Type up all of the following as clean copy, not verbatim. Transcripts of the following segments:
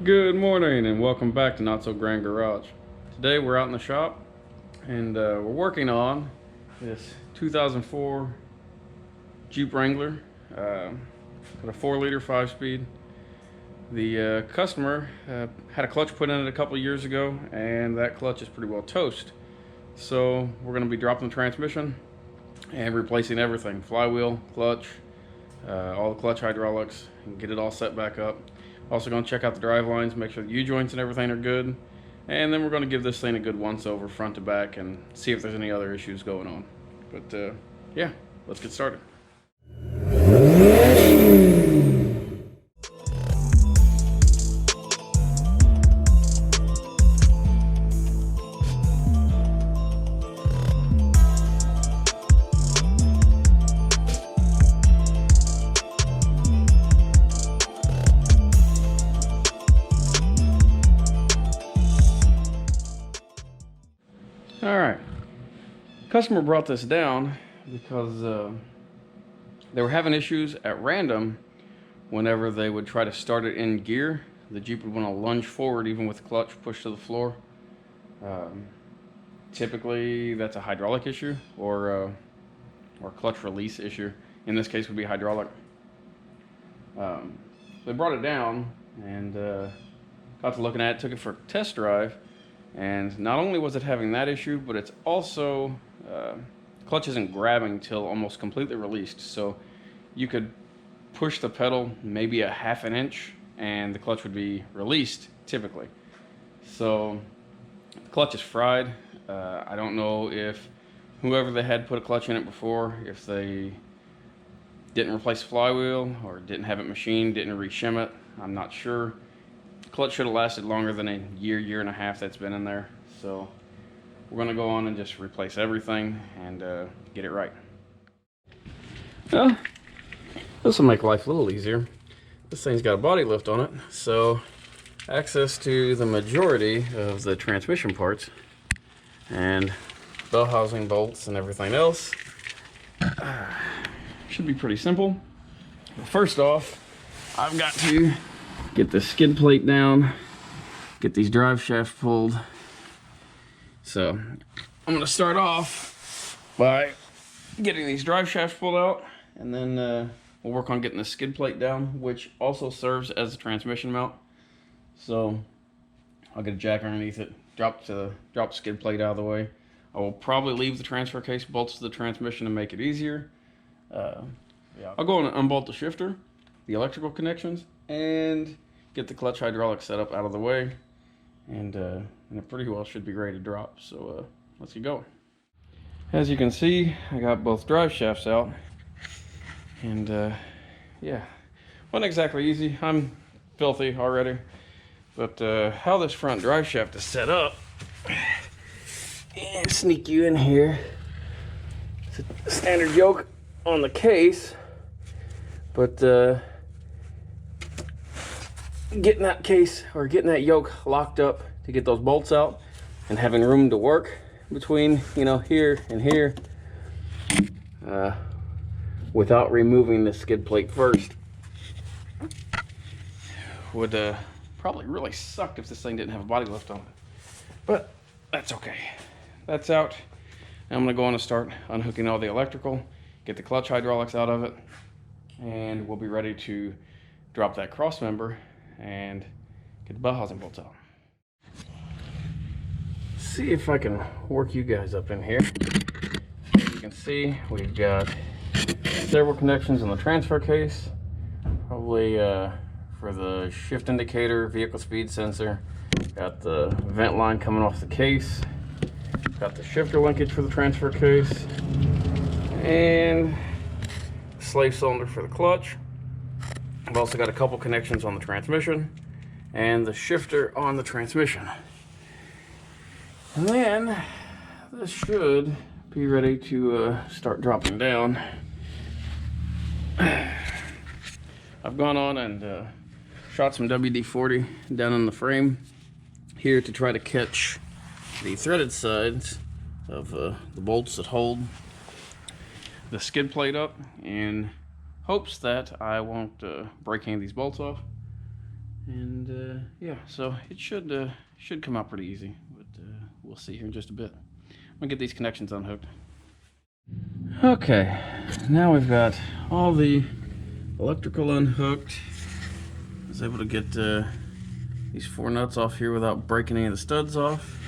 Good morning and welcome back to Not So Grand Garage. Today we're out in the shop and we're working on this 2004 Jeep Wrangler. Got a 4-liter 5-speed. The customer had a clutch put in it a couple years ago and that clutch is pretty well toast. So we're going to be dropping the transmission and replacing everything. Flywheel, clutch, all the clutch hydraulics, and get it all set back up. Also going to check out the drive lines, make sure the U-joints and everything are good. And then we're going to give this thing a good once over front to back and see if there's any other issues going on. But yeah, let's get started. Alright, customer brought this down because they were having issues at random whenever they would try to start it in gear. The Jeep would want to lunge forward even with the clutch pushed to the floor. Typically that's a hydraulic issue or clutch release issue. In this case would be hydraulic. They brought it down and got to looking at it, took it for a test drive. And not only was it having that issue, but it's also, clutch isn't grabbing till almost completely released. So you could push the pedal maybe a ½ an inch and the clutch would be released typically. So the clutch is fried. I don't know if whoever they had put a clutch in it before, if they didn't replace the flywheel or didn't have it machined, didn't re-shim it. I'm not sure. Clutch should have lasted longer than a year and a half that's been in there. So we're going to go on and just replace everything and get it right. Well, this will make life a little easier. This thing's got a body lift on it, so access to the majority of the transmission parts and bell housing bolts and everything else should be pretty simple. But first off, I've got to get the skid plate down, get these drive shafts pulled. So I'm going to start off by getting these drive shafts pulled out, and then we'll work on getting the skid plate down, which also serves as a transmission mount. So I'll get a jack underneath it, drop the skid plate out of the way. I will probably leave the transfer case bolts to the transmission to make it easier. I'll go and unbolt the shifter, the electrical connections, and get the clutch hydraulic setup out of the way, and it pretty well should be ready to drop. So let's get going. As you can see, I got both drive shafts out, and yeah, wasn't exactly easy. I'm filthy already, but how this front drive shaft is set up, and sneak you in here. It's a standard yoke on the case, but getting that case or getting that yoke locked up to get those bolts out and having room to work between, you know, here and here, without removing the skid plate first would probably really suck if this thing didn't have a body lift on it. But that's okay. That's out. Now I'm gonna go on and start unhooking all the electrical, get the clutch hydraulics out of it, and we'll be ready to drop that cross member and get the bell housing bolts out. See if I can work you guys up in here. As you can see, we've got several connections on the transfer case, probably for the shift indicator, vehicle speed sensor. Got the vent line coming off the case, got the shifter linkage for the transfer case, and the slave cylinder for the clutch. I've also got a couple connections on the transmission and the shifter on the transmission. And then this should be ready to start dropping down. I've gone on and shot some WD-40 down on the frame here to try to catch the threaded sides of the bolts that hold the skid plate up in hopes that I won't break any of these bolts off. And yeah, so it should come out pretty easy, but we'll see here in just a bit. I'm gonna get these connections unhooked. Okay, now we've got all the electrical unhooked. I was able to get these 4 nuts off here without breaking any of the studs off.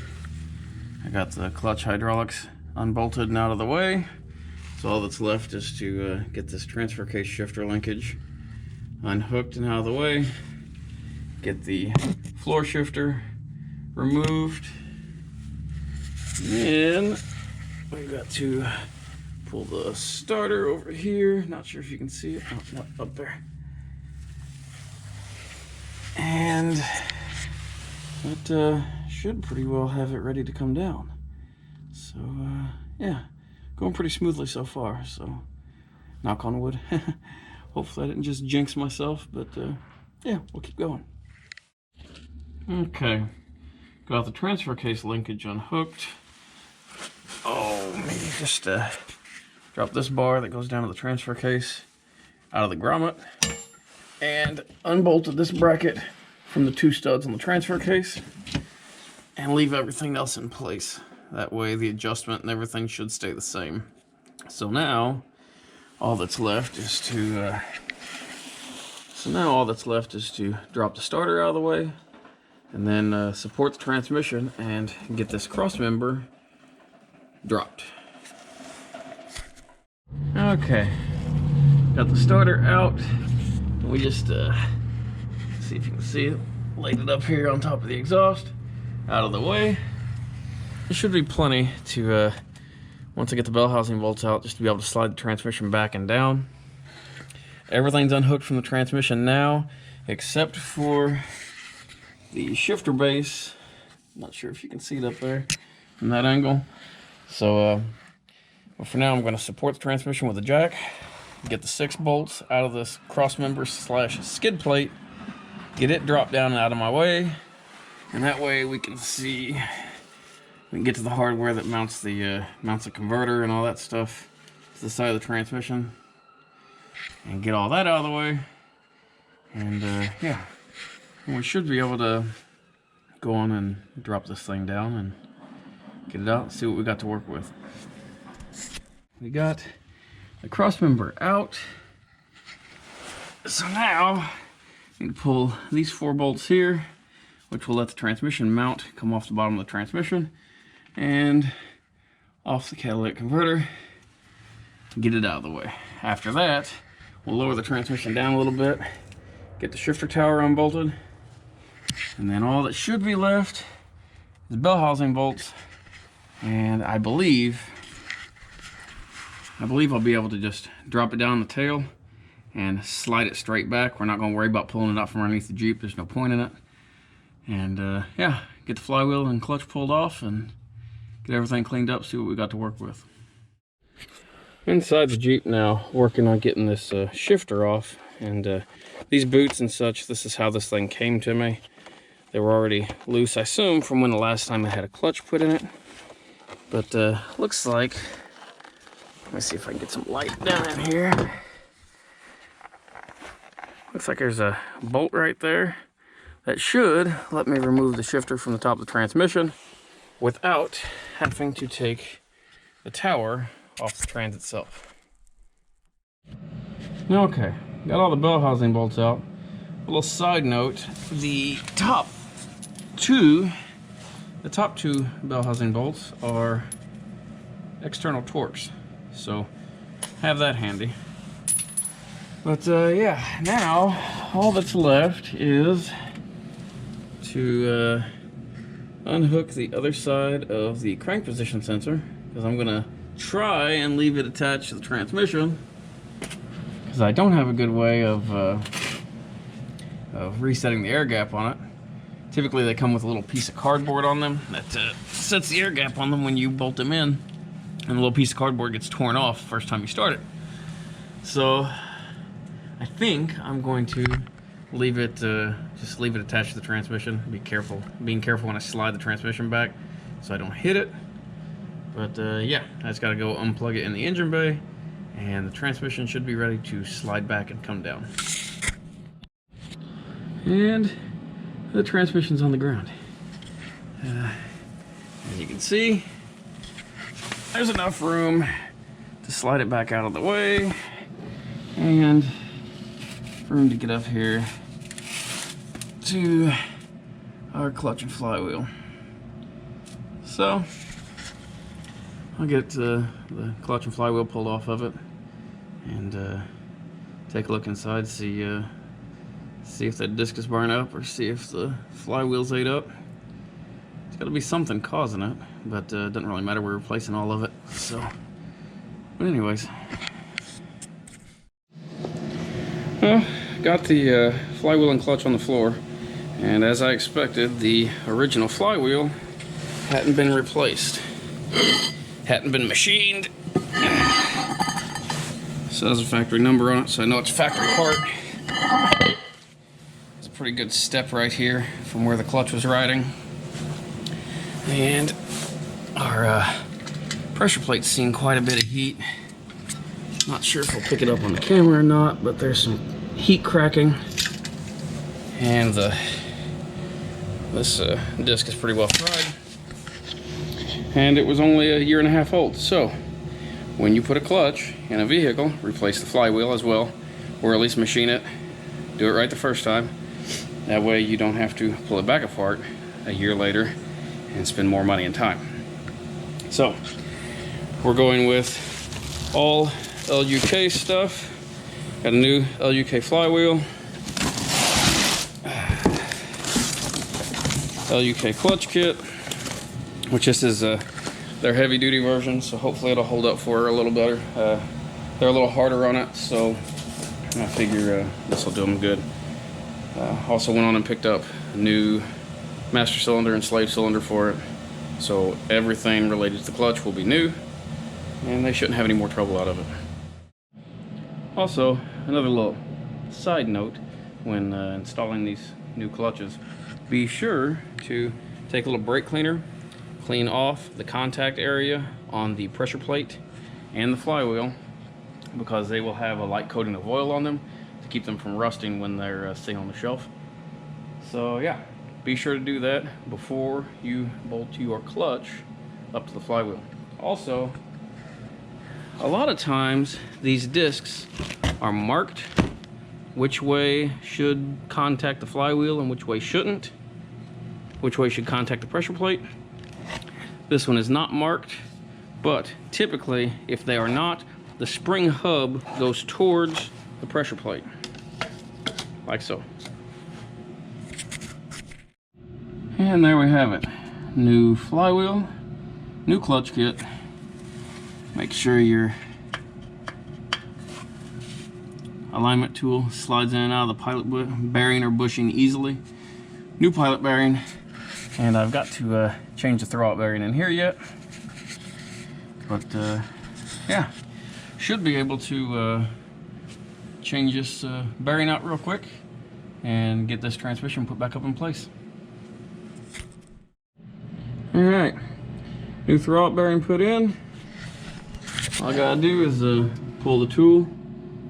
I got the clutch hydraulics unbolted and out of the way. So all that's left is to get this transfer case shifter linkage unhooked and out of the way. Get the floor shifter removed. And we've got to pull the starter over here. Not sure if you can see it. Oh, no, up there. And that should pretty well have it ready to come down. So yeah, going pretty smoothly so far. So knock on wood. Hopefully I didn't just jinx myself, but yeah, we'll keep going. Okay, got the transfer case linkage unhooked. Oh, maybe just drop this bar that goes down to the transfer case out of the grommet, and unbolted this bracket from the 2 studs on the transfer case, and leave everything else in place. That way the adjustment and everything should stay the same. So now all that's left is to drop the starter out of the way, and then support the transmission and get this cross member dropped. Okay, got the starter out. We just see if you can see it, laid it up here on top of the exhaust, out of the way. There should be plenty to once I get the bell housing bolts out, just to be able to slide the transmission back and down. Everything's unhooked from the transmission now, except for the shifter base. Not sure if you can see it up there from that angle. So but for now I'm going to support the transmission with a jack, get the 6 bolts out of this cross member / skid plate, get it dropped down and out of my way, and that way we can get to the hardware that mounts the converter and all that stuff to the side of the transmission, and get all that out of the way. And yeah, we should be able to go on and drop this thing down and get it out and see what we got to work with. We got the cross member out. So now we can pull these 4 bolts here, which will let the transmission mount come off the bottom of the transmission and off the catalytic converter, get it out of the way. After that, we'll lower the transmission down a little bit, get the shifter tower unbolted, and then all that should be left is bell housing bolts. And I believe I'll be able to just drop it down the tail and slide it straight back. We're not going to worry about pulling it out from underneath the Jeep. There's no point in it. And yeah, get the flywheel and clutch pulled off and get everything cleaned up, see what we got to work with. Inside the Jeep now, working on getting this shifter off. And these boots and such, this is how this thing came to me. They were already loose, I assume, from when the last time I had a clutch put in it. But looks like, let me see if I can get some light down in here. Looks like there's a bolt right there that should let me remove the shifter from the top of the transmission without having to take the tower off the trans itself. Okay, got all the bell housing bolts out. A little side note, the top two bell housing bolts are external Torx, so have that handy. But yeah, now all that's left is to unhook the other side of the crank position sensor, because I'm gonna try and leave it attached to the transmission, because I don't have a good way of resetting the air gap on it. Typically they come with a little piece of cardboard on them that sets the air gap on them when you bolt them in, and the little piece of cardboard gets torn off the first time you start it. So I think I'm going to leave it, just leave it attached to the transmission. Being careful when I slide the transmission back so I don't hit it. But yeah, I just gotta go unplug it in the engine bay, and the transmission should be ready to slide back and come down. And the transmission's on the ground. As you can see, there's enough room to slide it back out of the way, and room to get up here to our clutch and flywheel. So I'll get the clutch and flywheel pulled off of it and take a look inside, see if that disc is burned up or see if the flywheel's ate up. It's got to be something causing it, but it doesn't really matter. We're replacing all of it. So, but anyways, well, got the flywheel and clutch on the floor, and as I expected, the original flywheel hadn't been replaced, hadn't been machined. So there's a factory number on it, so I know it's a factory part. It's a pretty good step right here from where the clutch was riding. And our pressure plate's seen quite a bit of heat. Not sure if we'll pick it up on the camera or not, but there's some heat cracking. And this disc is pretty well fried. And it was only a 1.5 years old. So when you put a clutch in a vehicle, replace the flywheel as well, or at least machine it. Do it right the first time. That way you don't have to pull it back apart a year later and spend more money and time. So we're going with all LUK stuff. Got a new LUK flywheel, LUK clutch kit, which this is their heavy duty version, so hopefully it'll hold up for her a little better. They're a little harder on it, so I figure this will do them good. Also went on and picked up a new master cylinder and slave cylinder for it, so everything related to the clutch will be new, and they shouldn't have any more trouble out of it. Also, another little side note, when installing these new clutches, be sure to take a little brake cleaner, clean off the contact area on the pressure plate and the flywheel, because they will have a light coating of oil on them to keep them from rusting when they're sitting on the shelf. So yeah, be sure to do that before you bolt your clutch up to the flywheel. Also, a lot of times these discs are marked which way should contact the flywheel and which way shouldn't, which way should contact the pressure plate. This one is not marked, but typically if they are not, the spring hub goes towards the pressure plate, like so. And there we have it. New flywheel, new clutch kit. Make sure your alignment tool slides in and out of the pilot bearing or bushing easily. New pilot bearing, and I've got to change the throwout bearing in here yet. But yeah, should be able to change this bearing out real quick and get this transmission put back up in place. Alright, new throwout bearing put in. All I gotta do is pull the tool,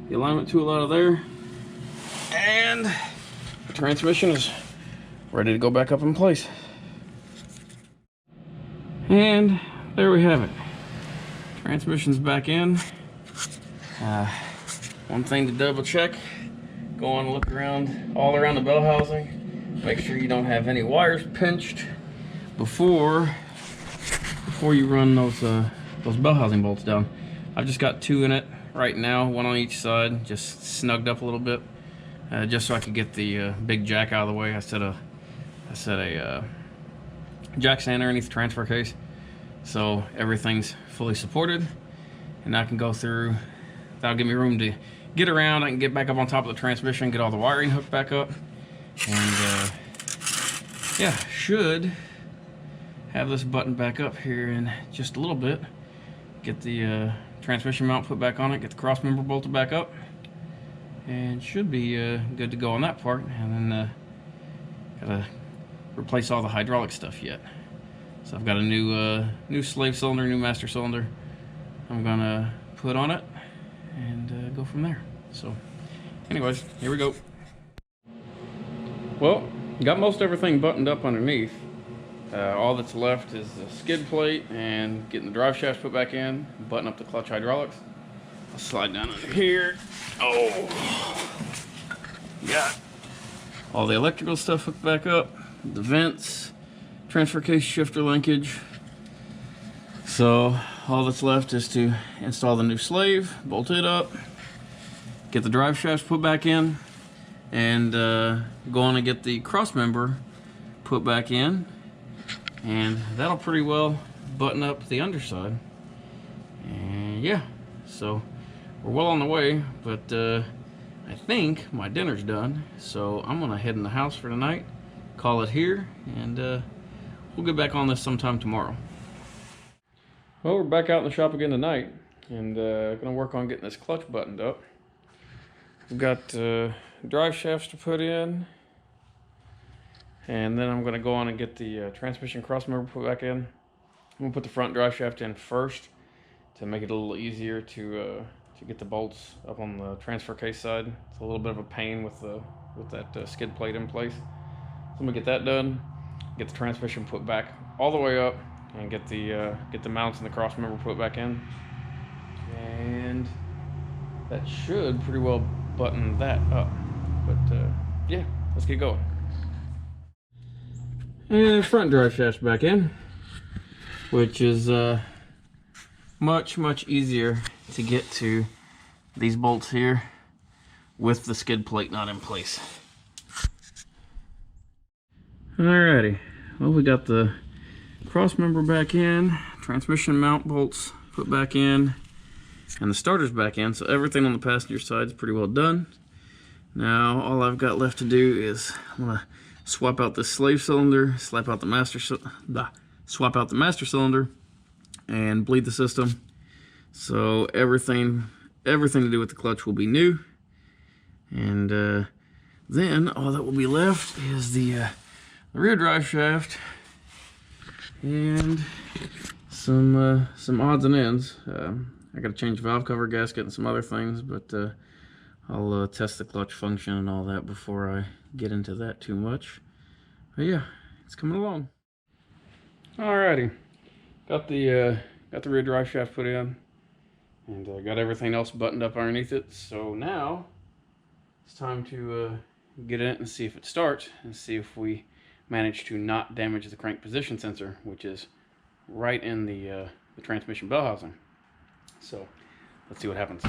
the alignment tool out of there, and the transmission is ready to go back up in place. And there we have it. Transmission's back in. One thing to double check, go on and look around, all around the bell housing. Make sure you don't have any wires pinched before you run those bell housing bolts down. I've just got 2 in it right now, 1 on each side, just snugged up a little bit, just so I could get the big jack out of the way. I set a jack stand underneath the transfer case, so everything's fully supported, and I can go through. That'll give me room to get around. I can get back up on top of the transmission, get all the wiring hooked back up, and yeah, should have this button back up here in just a little bit. Get the transmission mount put back on it, get the cross member bolted back up, and should be good to go on that part. And then gotta replace all the hydraulic stuff yet. So I've got a new slave cylinder, new master cylinder I'm gonna put on it and go from there. So anyways, here we go. Well, got most everything buttoned up underneath. All that's left is the skid plate and getting the drive shaft put back in, button up the clutch hydraulics. I'll slide down under here. Oh, got all the electrical stuff hooked back up, the vents, transfer case shifter linkage. So all that's left is to install the new slave, bolt it up, get the drive shafts put back in, and go on and get the cross member put back in, and that'll pretty well button up the underside. And yeah, so we're well on the way, but I think my dinner's done, so I'm gonna head in the house for tonight, call it here, and we'll get back on this sometime tomorrow. Well, we're back out in the shop again tonight, and gonna work on getting this clutch buttoned up. We've got drive shafts to put in, and then I'm gonna go on and get the transmission cross member put back in. I'm gonna put the front drive shaft in first to make it a little easier to get the bolts up on the transfer case side. It's a little bit of a pain with that skid plate in place. So I'm gonna get that done, get the transmission put back all the way up, and get the mounts and the cross member put back in, and that should pretty well button that up. But yeah, let's get going. And front drive shaft's back in, which is much easier to get to these bolts here with the skid plate not in place. Alrighty, well, we got the cross member back in, transmission mount bolts put back in, and the starter's back in, so everything on the passenger side is pretty well done. Now all I've got left to do is I'm gonna swap out the slave cylinder, swap out the master cylinder, and bleed the system. So everything to do with the clutch will be new, and then all that will be left is the rear drive shaft and some odds and ends. I got to change valve cover gasket and some other things, but I'll test the clutch function and all that before I get into that too much. But yeah, it's coming along. Alrighty, got the rear drive shaft put in, and got everything else buttoned up underneath it. So now it's time to get in it and see if it starts, and see if we manage to not damage the crank position sensor, which is right in the transmission bell housing. So let's see what happens.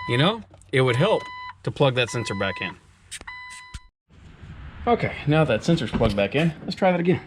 You know, it would help to plug that sensor back in. Okay, now that sensor's plugged back in, let's try that again.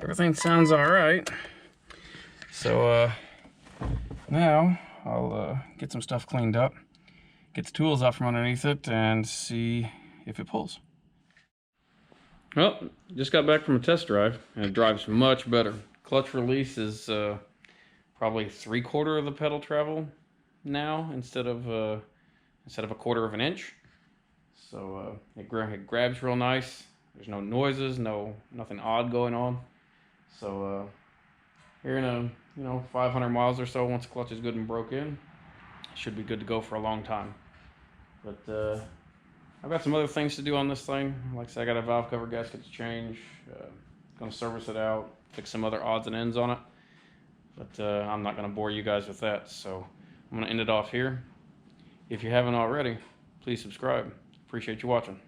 Everything sounds all right. So now I'll get some stuff cleaned up, get the tools out from underneath it, and see if it pulls. Well, just got back from a test drive, and it drives much better. Clutch release is probably 3/4 of the pedal travel now instead of a 1/4 of an inch. So it grabs real nice. There's no noises, nothing odd going on. So here in 500 miles or so, once the clutch is good and broke in, it should be good to go for a long time. But I've got some other things to do on this thing. Like I said, I got a valve cover gasket to change. Gonna service it out, fix some other odds and ends on it. But I'm not going to bore you guys with that, so I'm going to end it off here. If you haven't already, please subscribe. Appreciate you watching.